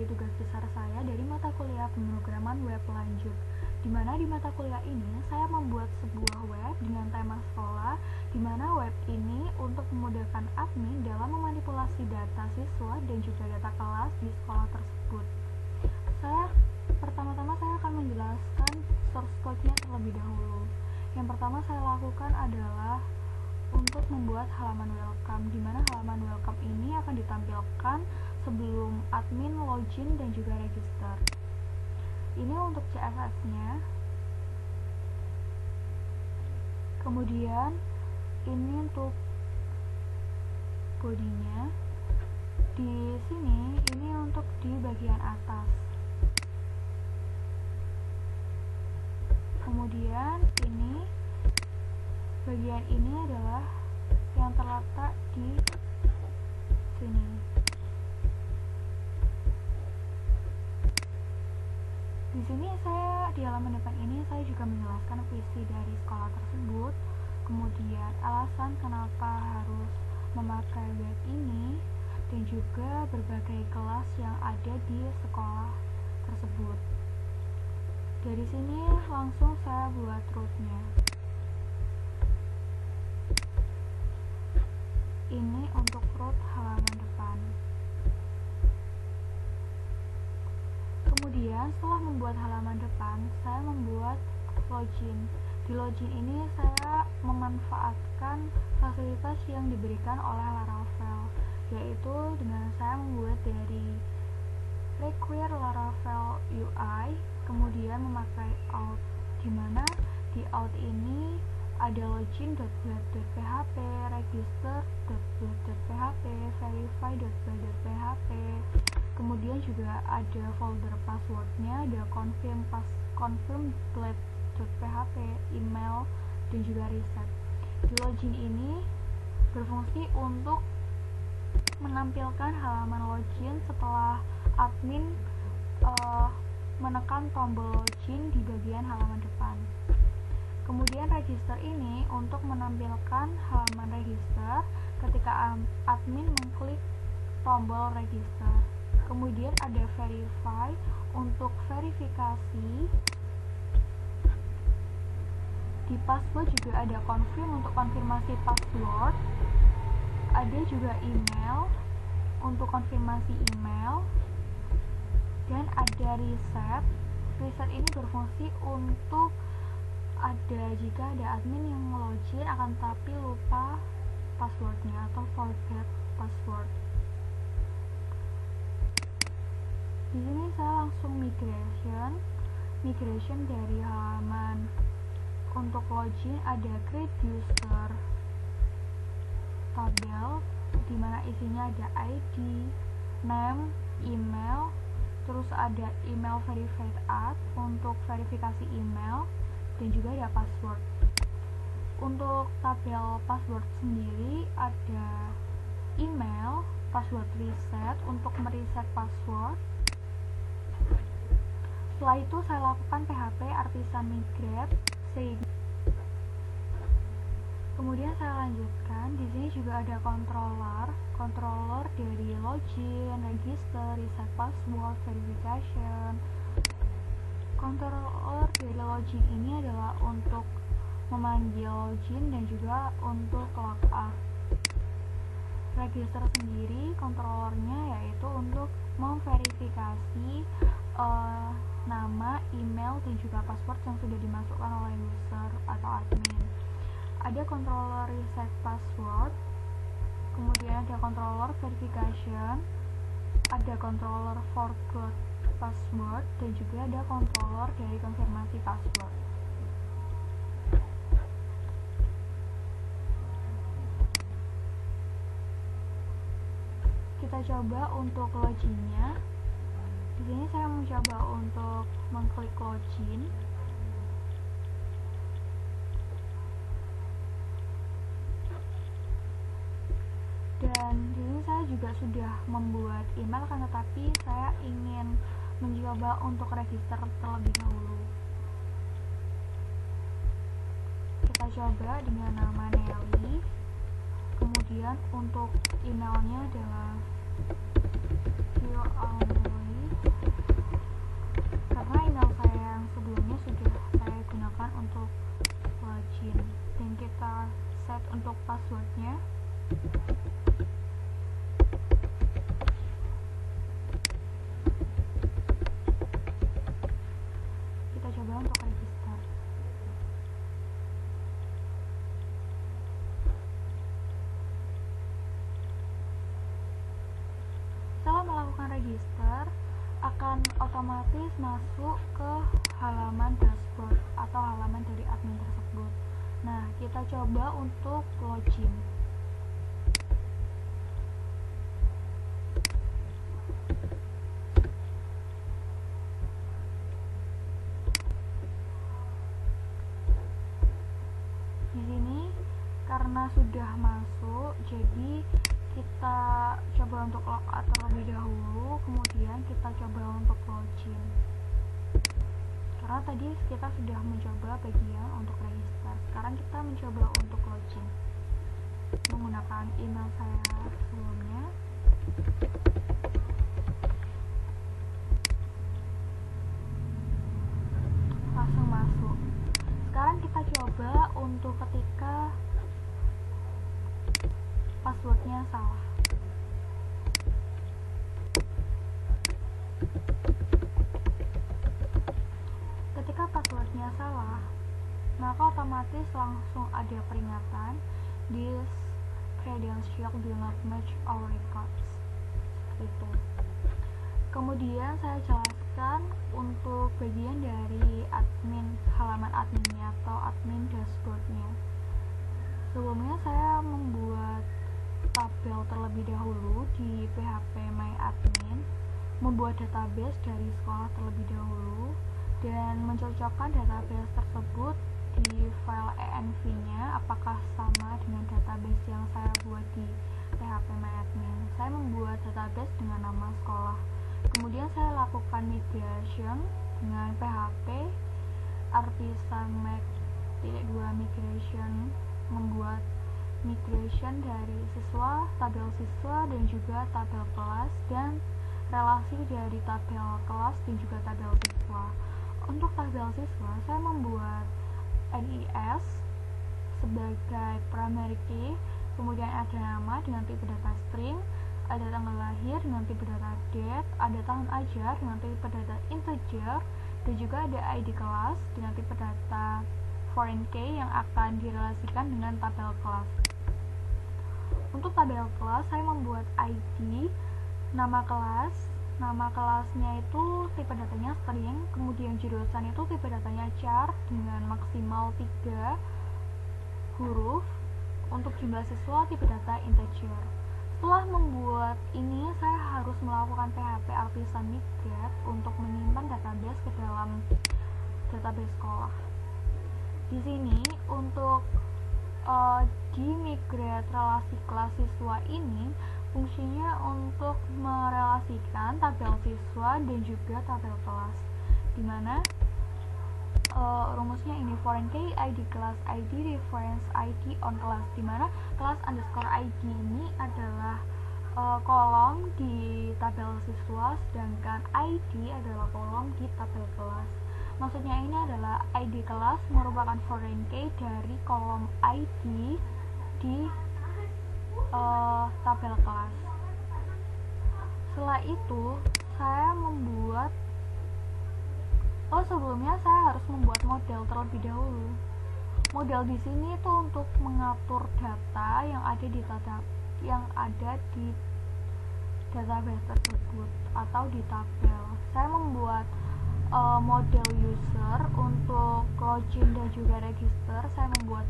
menjadi tugas besar saya dari mata kuliah pemrograman web lanjut, di mana di mata kuliah ini saya membuat sebuah web dengan tema sekolah, di mana web ini untuk memudahkan admin dalam memanipulasi data siswa dan juga data kelas di sekolah tersebut. Pertama-tama saya akan menjelaskan source code-nya terlebih dahulu. Yang pertama saya lakukan adalah untuk membuat halaman welcome, di mana halaman welcome ini akan ditampilkan sebelum admin login dan juga register. Ini untuk CSS-nya. Kemudian ini untuk bodinya. Di sini ini untuk di bagian atas. Kemudian ini bagian ini adalah yang terletak di sini. Di sini di halaman depan ini saya juga menjelaskan visi dari sekolah tersebut, kemudian alasan kenapa harus memakai web ini, dan juga berbagai kelas yang ada di sekolah tersebut. Dari sini langsung saya buat rootnya. Ini untuk root halaman depan. Kemudian setelah membuat halaman depan, saya membuat login. Di login ini saya memanfaatkan fasilitas yang diberikan oleh Laravel, yaitu dengan saya membuat dari require Laravel UI, kemudian memakai out, di mana di out ini ada login.blade.php, register.blade.php, verify.blade.php, kemudian juga ada folder passwordnya, ada confirm blade.php, email, dan juga reset. Di login ini berfungsi untuk menampilkan halaman login setelah admin menekan tombol login di bagian halaman depan. Kemudian register ini untuk menampilkan halaman register ketika admin mengklik tombol register. Kemudian ada verify untuk verifikasi. Di password juga ada confirm untuk konfirmasi password. Ada juga email untuk konfirmasi email. Dan ada reset. Reset ini berfungsi untuk jika ada admin yang login akan tapi lupa passwordnya atau forget password. Di sini saya langsung migration dari halaman untuk login ada create user tabel, di mana isinya ada ID, name, email, terus ada email verified at untuk verifikasi email, dan juga ada password. Untuk tabel password sendiri ada email, password reset untuk mereset password. Setelah itu saya lakukan php artisan migrate sehingga kemudian saya lanjutkan. Di sini juga ada controller dari login, register, reset password, verification. Controller dari login ini adalah untuk memanggil login dan juga untuk logout. Register sendiri controllernya yaitu untuk memverifikasi nama, email, dan juga password yang sudah dimasukkan oleh user atau admin. Ada controller reset password, kemudian ada controller verification, ada controller forgot password, dan juga ada controller dari konfirmasi password. Kita coba untuk loginnya. Di sini saya mencoba untuk mengklik login. Dan di sini saya juga sudah membuat email, kan tetapi saya ingin mencoba untuk register terlebih dahulu. Kita coba dengan nama Nelly. Kemudian untuk emailnya adalah register akan otomatis masuk ke halaman dashboard atau halaman dari admin tersebut. Nah, kita coba untuk login. Di sini karena sudah masuk, jadi kita coba untuk logout terlebih dahulu, kemudian kita coba untuk login. Karena tadi kita sudah mencoba bagian untuk register, sekarang kita mencoba untuk login menggunakan email saya sebelumnya. Langsung masuk. Sekarang kita coba untuk ketika passwordnya salah. Ketika passwordnya salah, maka otomatis langsung ada peringatan, this credential do not match our records. Seperti itu. Kemudian saya jelaskan untuk bagian dari admin, halaman adminnya atau admin dashboardnya. Sebelumnya saya membuat tabel terlebih dahulu di PHP My Admin, membuat database dari sekolah terlebih dahulu, dan mencocokkan database tersebut di file env-nya apakah sama dengan database yang saya buat di PHP My Admin. Saya membuat database dengan nama sekolah. Kemudian saya lakukan migration dengan PHP artisan Mac.2 migration, membuat migration dari siswa, tabel siswa, dan juga tabel kelas, dan relasi dari tabel kelas dan juga tabel siswa. Untuk tabel siswa, saya membuat NIS sebagai primary key, kemudian ada nama dengan tipe data string, ada tanggal lahir dengan tipe data date, ada tahun ajar dengan tipe data integer, dan juga ada ID kelas dengan tipe data foreign key yang akan direlasikan dengan tabel kelas. Untuk tabel kelas, saya membuat ID, nama kelasnya itu tipe datanya string, kemudian jurusan itu tipe datanya char dengan maksimal 3 huruf, untuk jumlah siswa tipe data integer. Setelah membuat ini, saya harus melakukan PHP artisan migrate untuk menyimpan database ke dalam database sekolah. Di sini untuk di migrate relasi kelas siswa ini fungsinya untuk merelasikan tabel siswa dan juga tabel kelas, dimana rumusnya ini foreign key ID kelas ID reference ID on kelas, dimana kelas underscore ID ini adalah kolom di tabel siswa, sedangkan ID adalah kolom di tabel kelas. Maksudnya ini adalah ID kelas merupakan foreign key dari kolom ID di tabel kelas. Setelah itu saya membuat sebelumnya saya harus membuat model terlebih dahulu. Model di sini itu untuk mengatur data yang ada di database tersebut atau di tabel. Saya membuat model user untuk login dan juga register. Saya membuat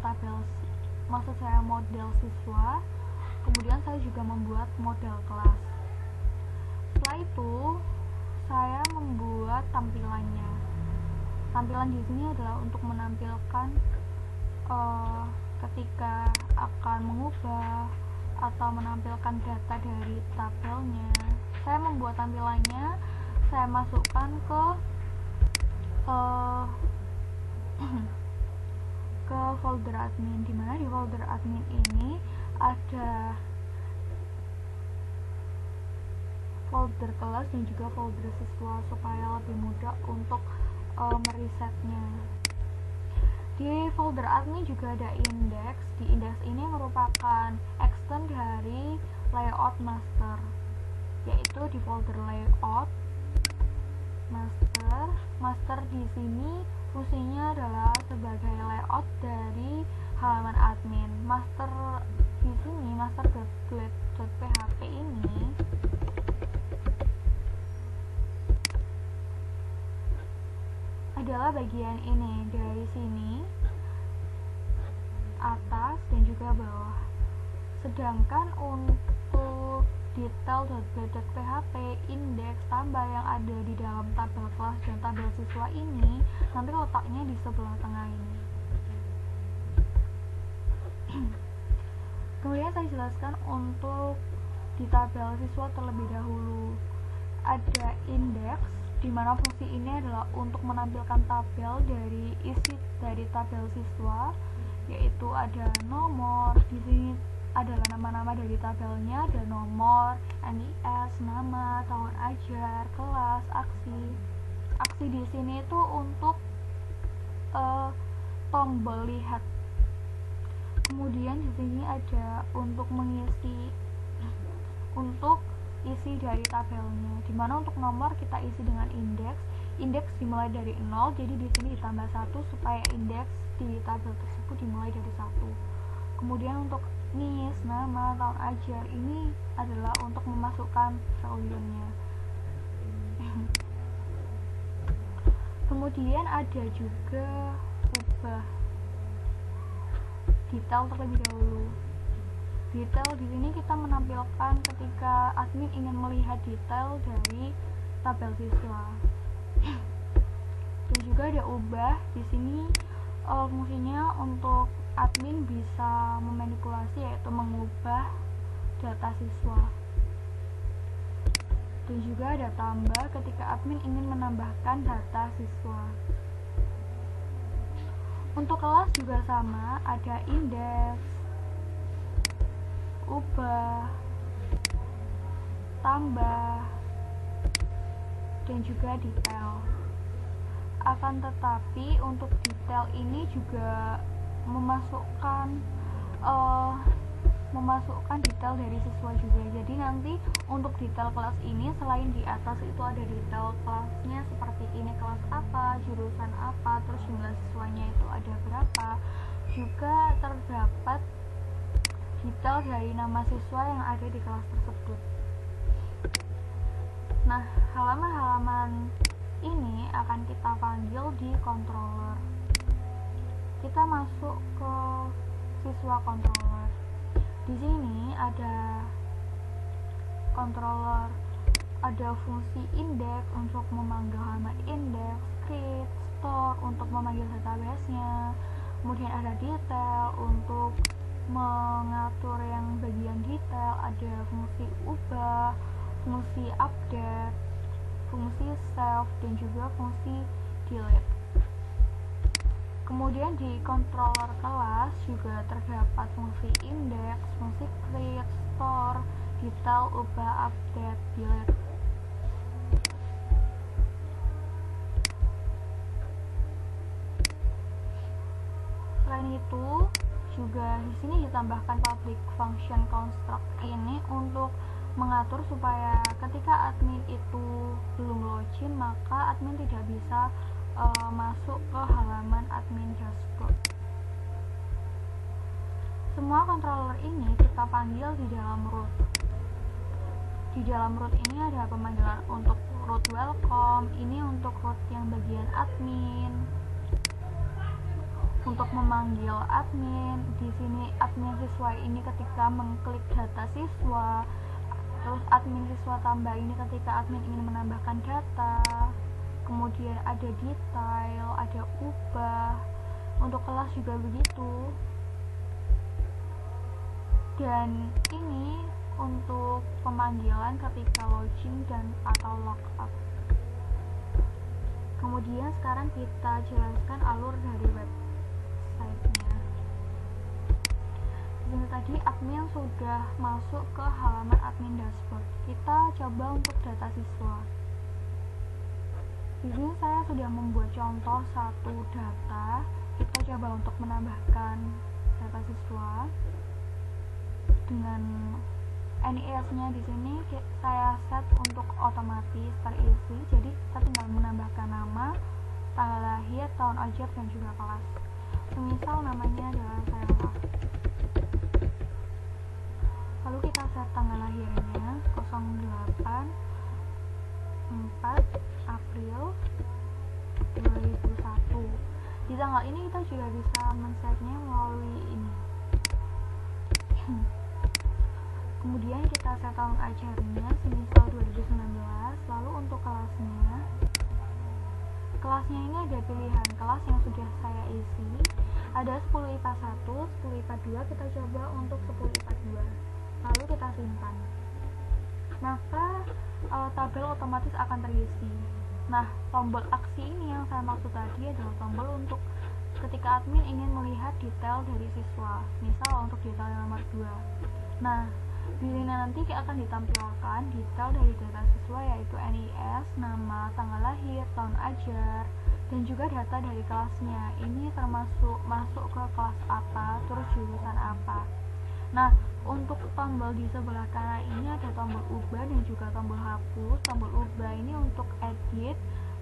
model siswa, kemudian saya juga membuat model kelas. Setelah itu saya membuat tampilannya. Tampilan di sini adalah untuk menampilkan ketika akan mengubah atau menampilkan data dari tabelnya. Saya membuat tampilannya, saya masukkan ke folder admin, dimana di folder admin ini ada folder kelas dan juga folder siswa supaya lebih mudah untuk merisetnya. Di folder admin juga ada index. Di index ini merupakan extend dari layout master, yaitu di folder layout master di sini fungsinya adalah sebagai layout dari halaman admin. Master di sini master.php ini bagian ini, dari sini, atas, dan juga bawah. Sedangkan untuk detail.bed.php, indeks, tambah yang ada di dalam tabel kelas dan tabel siswa ini nanti letaknya di sebelah tengah ini. Kemudian saya jelaskan untuk di tabel siswa terlebih dahulu. Ada indeks, di mana fungsi ini adalah untuk menampilkan tabel dari isi dari tabel siswa, yaitu ada nomor. Di sini adalah nama-nama dari tabelnya, ada nomor, NIS, nama, tahun ajar, kelas, aksi. Aksi di sini itu untuk tombol lihat. Kemudian di sini ada untuk mengisi untuk isi dari tabelnya, dimana untuk nomor kita isi dengan indeks dimulai dari 0, jadi di sini ditambah 1 supaya indeks di tabel tersebut dimulai dari 1. Kemudian untuk NIS, nama, tahun ajar, ini adalah untuk memasukkan value-nya. Kemudian ada juga ubah detail terlebih dahulu. Detail di sini kita menampilkan ketika admin ingin melihat detail dari tabel siswa. Dan juga ada ubah di sini, fungsinya untuk admin bisa memanipulasi, yaitu mengubah data siswa. Dan juga ada tambah ketika admin ingin menambahkan data siswa. Untuk kelas juga sama, ada indeks, ubah, tambah, dan juga detail. Akan tetapi untuk detail ini juga memasukkan detail dari siswa juga. Jadi nanti untuk detail kelas ini, selain di atas itu ada detail kelasnya seperti ini, kelas apa, jurusan apa, terus jumlah siswanya itu ada berapa, juga terdapat detail dari nama siswa yang ada di kelas tersebut. Nah, halaman-halaman ini akan kita panggil di controller. Kita masuk ke siswa controller. Di sini ada controller, ada fungsi indeks untuk memanggil halaman indeks, create, store untuk memanggil database-nya. Kemudian ada detail untuk mengatur yang bagian detail, ada fungsi ubah, fungsi update, fungsi save, dan juga fungsi delete. Kemudian di controller kelas juga terdapat fungsi indeks, fungsi create, store, detail, ubah, update, delete. Selain itu, juga di sini ditambahkan public function construct ini untuk mengatur supaya ketika admin itu belum login, maka admin tidak bisa masuk ke halaman admin dashboard. Semua controller ini kita panggil di dalam root. Di dalam root ini ada pemanggilan untuk root welcome, ini untuk root yang bagian admin. Untuk memanggil admin, di sini admin siswa ini ketika mengklik data siswa, terus admin siswa tambah ini ketika admin ingin menambahkan data. Kemudian ada detail, ada ubah. Untuk kelas juga begitu. Dan ini untuk pemanggilan ketika login dan atau logout. Kemudian sekarang kita jelaskan alur dari website-nya. Di sini tadi admin sudah masuk ke halaman admin dashboard. Kita coba untuk data siswa. Di sini saya sudah membuat contoh satu data. Kita coba untuk menambahkan data siswa dengan NIS-nya. Di sini saya set untuk otomatis terisi. Jadi kita tinggal menambahkan nama, tanggal lahir, tahun ajar, dan juga kelas. Misal namanya adalah Sarah. Lalu kita set tanggal lahirnya 08/4/2001. Di tanggal ini kita juga bisa men-setnya melalui ini. Kemudian kita set tahun ajarnya semisal 2019. Lalu untuk kelasnya ini ada pilihan kelas yang sudah saya isi. Ada 10 IPA 1, 10 IPA 2. Kita coba untuk 10 IPA 2. Lalu kita simpan. Maka tabel otomatis akan terisi. Nah, tombol aksi ini yang saya maksud tadi adalah tombol untuk ketika admin ingin melihat detail dari siswa, misal untuk detail nomor 2. Nah, di sini nanti akan ditampilkan detail dari data siswa, yaitu NIS, nama, tanggal lahir, tahun ajar, dan juga data dari kelasnya. Ini termasuk masuk ke kelas apa, terus jurusan apa. Nah, untuk tombol di sebelah kanan ini ada tombol ubah dan juga tombol hapus. Tombol ubah ini untuk edit.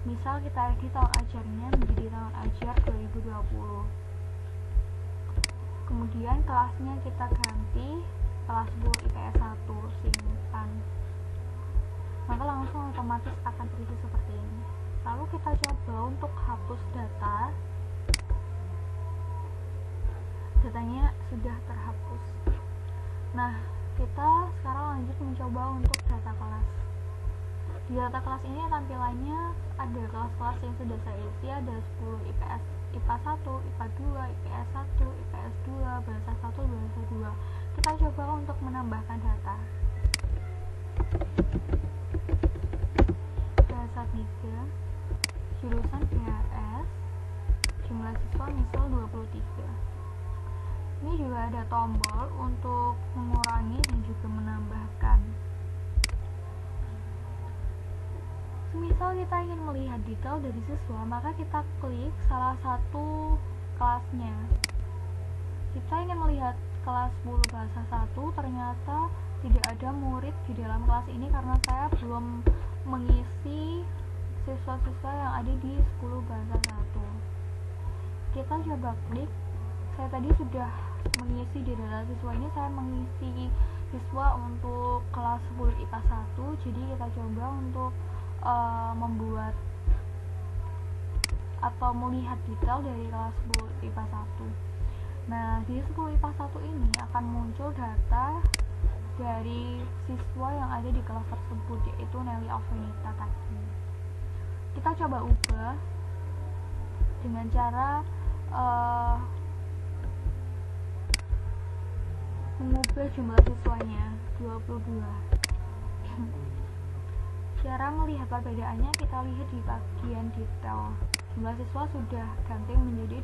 Misal kita edit tahun ajarnya menjadi tahun ajar 2020. Kemudian kelasnya kita ganti kelas 10 IPS 1, simpan. Maka langsung otomatis akan terisi seperti ini. Lalu kita coba untuk hapus data. Datanya sudah terhapus. Nah, kita sekarang lanjut mencoba untuk data kelas. Di data kelas ini tampilannya ada kelas-kelas yang sudah saya isi, ada 10 IPS, IPA 1, IPA 2, IPS 1, IPS 2, bahasa 1, bahasa 2. Kita coba untuk menambahkan data. Bahasa 3, jurusan BHS, jumlah siswa misal 23. Ini juga ada tombol untuk mengurangi dan juga menambahkan. Misal kita ingin melihat detail dari siswa, maka kita klik salah satu kelasnya. Kita ingin melihat kelas 10 bahasa 1, ternyata tidak ada murid di dalam kelas ini karena saya belum mengisi siswa-siswa yang ada di 10 bahasa 1. Kita coba klik. Saya tadi sudah mengisi di data siswa ini, saya mengisi siswa untuk kelas 10 IPA 1. Jadi kita coba untuk membuat atau melihat detail dari kelas 10 IPA 1. Nah, di 10 IPA 1 ini akan muncul data dari siswa yang ada di kelas tersebut, yaitu Nelly Alvenita tadi. Kita coba ubah dengan cara mengubah jumlah siswanya 22. Cara melihat perbedaannya kita lihat di bagian detail. Jumlah siswa sudah ganti menjadi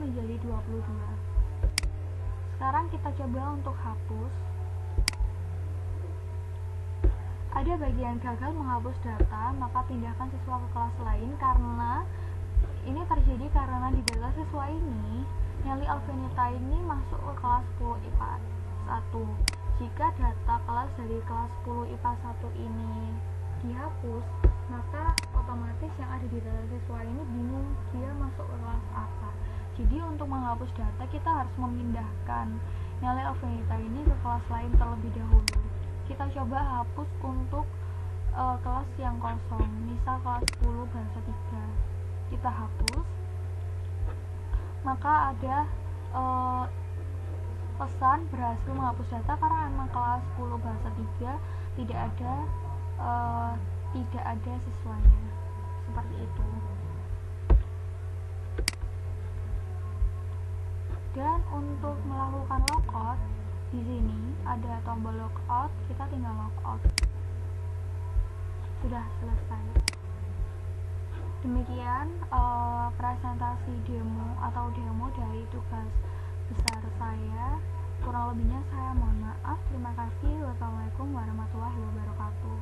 menjadi 22. Sekarang kita coba untuk hapus. Ada bagian gagal menghapus data, maka pindahkan siswa ke kelas lain. Karena ini terjadi karena di data siswa ini Nelly Alvenita ini masuk ke kelas 10 IPA 1. Jika data kelas dari kelas 10 IPA 1 ini dihapus, maka otomatis yang ada di data siswa ini bingung dia masuk ke kelas apa. Jadi untuk menghapus data kita harus memindahkan Nelly Alvenita ini ke kelas lain terlebih dahulu. Kita coba hapus untuk kelas yang kosong, misal kelas 10 bahasa 3. Kita hapus. Maka ada pesan berhasil menghapus data karena memang kelas 10 bahasa 3 tidak ada siswanya. Seperti itu. Dan untuk melakukan logout, di sini ada tombol logout, kita tinggal logout. Sudah selesai. Demikian presentasi demo dari tugas besar saya. Kurang lebihnya saya mohon maaf. Terima kasih. Wassalamualaikum warahmatullahi wabarakatuh.